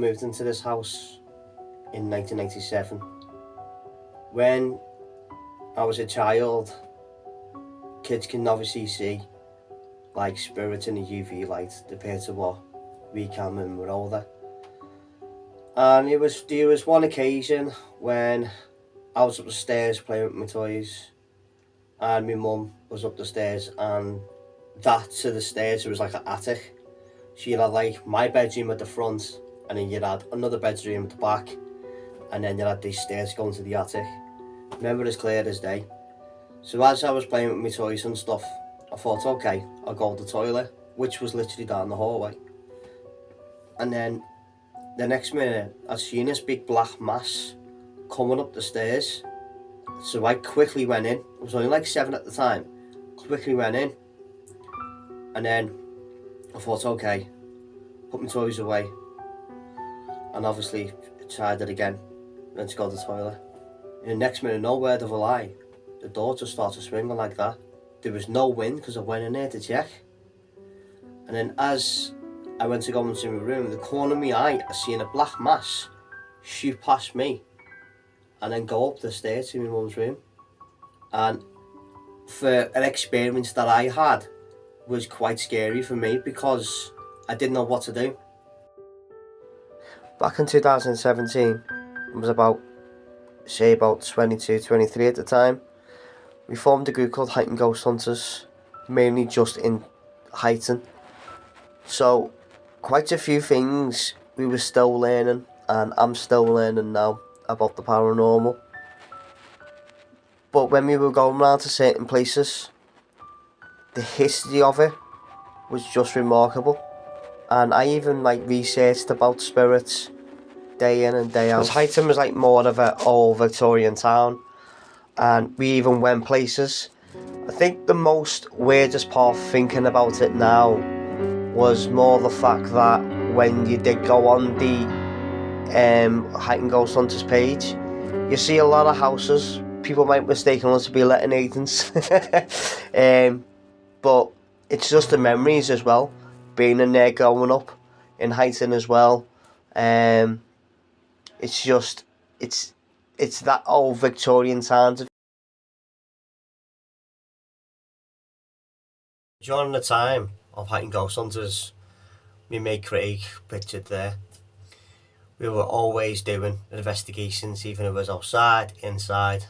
moved into this house in 1997. When I was a child, kids can obviously see like spirits in the UV light compared to what we can when we're older. And there was one occasion when I was up the stairs playing with my toys, and my mum was up the stairs, and that to the stairs there was like an attic. So you had like my bedroom at the front, and then you had another bedroom at the back, and then you had these stairs going to the attic. Remember as clear as day. So as I was playing with my toys and stuff, I thought, okay, I'll go to the toilet, which was literally down the hallway. And then the next minute, I seen this big black mass coming up the stairs. So I quickly went in. I was only like 7 at the time. Quickly went in. And then I thought, okay, put my toys away. And obviously tried it again. Went to go to the toilet. And the next minute, no word of a lie, the door just started swinging like that. There was no wind because I went in there to check. And then as I went to go into my room, in the corner of my eye, I seen a black mass shoot past me and then go up the stairs to my mum's room. And for an experience that I had was quite scary for me because I didn't know what to do. Back in 2017, I was about 22, 23 at the time. We formed a group called Heighton Ghost Hunters, mainly just in Heighton. So quite a few things we were still learning, and I'm still learning now about the paranormal. But when we were going around to certain places, the history of it was just remarkable. And I even researched about spirits day in and day out. Because Heighton was more of an old Victorian town, and we even went places. I think the most weirdest part thinking about it now was more the fact that when you did go on the Heighton Ghost Hunters page, you see a lot of houses. People might mistake them to be letting agents. But it's just the memories as well, being in there growing up in Heighton as well. It's just, it's that old Victorian times. During the time of Heighton Ghost Hunters, me mate Craig, pictured there, we were always doing investigations, even if it was outside, inside.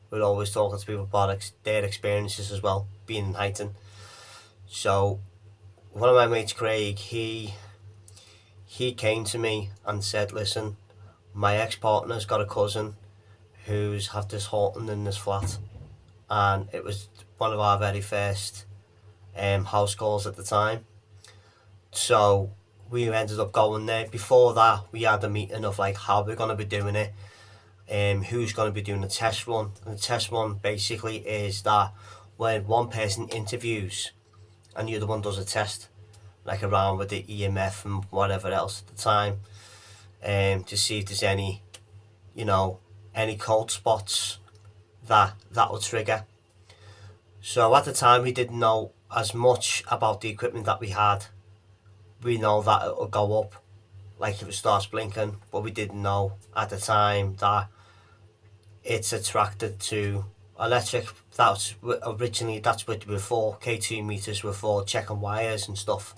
We were always talking to people about their experiences as well, being in Heighton. So one of my mates, Craig, he came to me and said, listen, my ex-partner's got a cousin who's had this haunting in this flat, and it was one of our very first house calls at the time. So we ended up going there. Before that, we had a meeting of how we're going to be doing it, who's going to be doing the test run. And the test run basically is that when one person interviews and the other one does a test, around with the EMF and whatever else at the time, to see if there's any cold spots that will trigger. So at the time we didn't know as much about the equipment that we had. We know that it will go up if it starts blinking, but we didn't know at the time that it's attracted to electric. That's what they were for. K2 meters were for checking wires and stuff.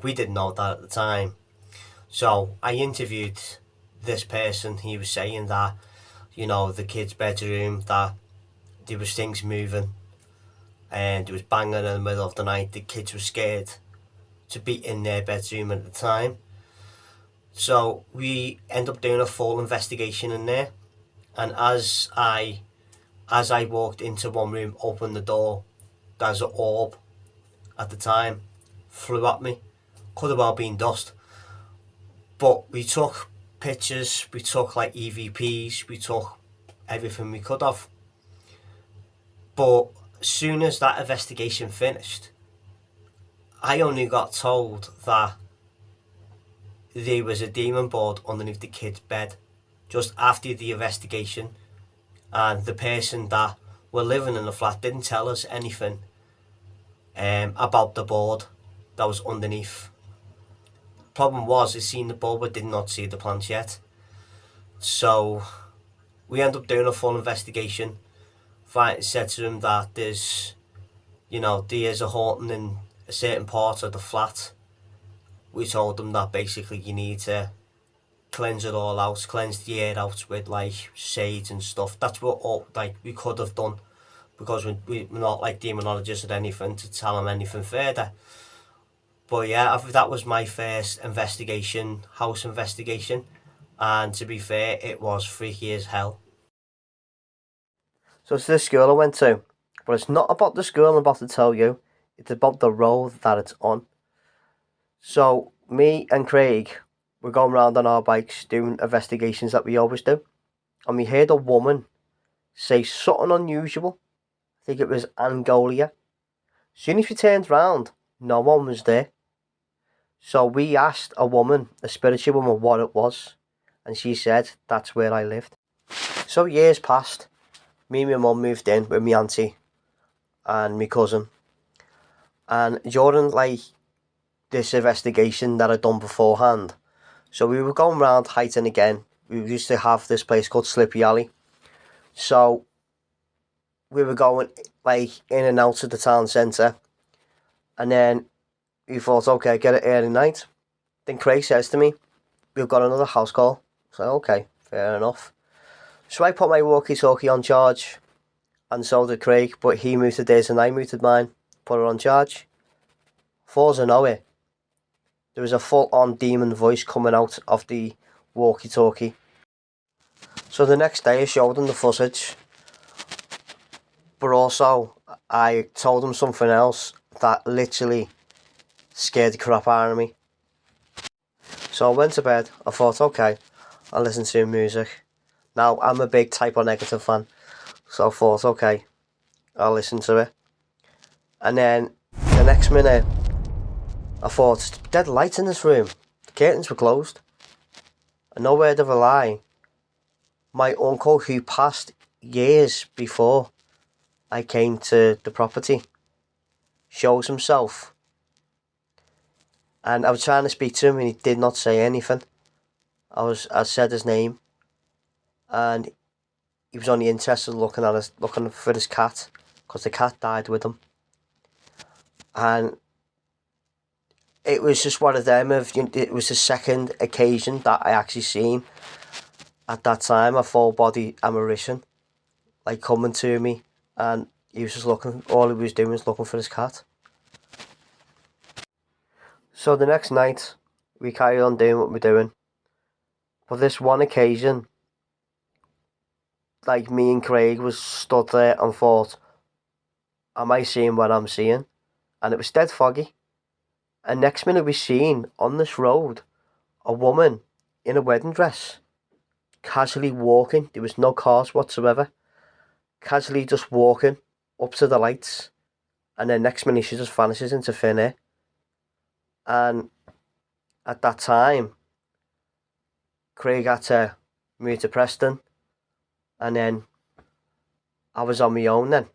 We didn't know that at the time. So I interviewed this person. He was saying that, the kid's bedroom, that there was things moving and there was banging in the middle of the night. The kids were scared to be in their bedroom at the time. So we end up doing a full investigation in there. And as I walked into one room, opened the door, there's an orb at the time, flew at me. Could have well been dust. But we took pictures, we took EVPs, we took everything we could have. But as soon as that investigation finished, I only got told that there was a demon board underneath the kid's bed just after the investigation, and the person that were living in the flat didn't tell us anything about the board that was underneath. Problem was, I seen the bulb but did not see the plant yet. So we end up doing a full investigation. Said to him that there is a haunting in a certain part of the flat. We told them that basically you need to cleanse it all out, cleanse the air out with like sage and stuff. That's what we could have done, because we're not like demonologists or anything to tell them anything further. But yeah, that was my first house investigation, and to be fair, it was freaky as hell. So it's this school I went to, but it's not about the school I'm about to tell you, it's about the road that it's on. So me and Craig were going around on our bikes doing investigations that we always do, and we heard a woman say something unusual. I think it was Angolia. As soon as we turned round, no one was there. So we asked a woman, a spiritual woman, what it was, and she said, that's where I lived. So years passed. Me and my mum moved in with my auntie and my cousin. And during this investigation that I'd done beforehand, so we were going round hiking again. We used to have this place called Slippery Alley. So we were going in and out of the town centre. And then we thought, okay, get it early night. Then Craig says to me, we've got another house call. So okay, fair enough. So I put my walkie-talkie on charge, and so did Craig, but he muted his and I muted mine, put it on charge. Falls of nowhere, there was a full-on demon voice coming out of the walkie-talkie. So the next day I showed him the footage, but also I told him something else that literally scared the crap out of me. So I went to bed. I thought, okay, I'll listen to music. Now, I'm a big Type O Negative fan, so I thought, okay, I'll listen to it. And then the next minute, I thought, it's dead light in this room. The curtains were closed. And no word of a lie, my uncle, who passed years before I came to the property, shows himself. And I was trying to speak to him and he did not say anything. I said his name, and he was only interested in looking for his cat, because the cat died with him. And it was just one of them it was the second occasion that I actually seen at that time a full body apparition coming to me, and he was just looking. All he was doing was looking for his cat. So the next night we carried on doing what we're doing. But this one occasion, me and Craig was stood there and thought, am I seeing what I'm seeing? And it was dead foggy. And next minute we seen on this road a woman in a wedding dress casually walking. There was no cars whatsoever. Casually just walking up to the lights. And then next minute she just vanishes into thin air. And at that time, Craig had to move to Preston. And then I was on my own then.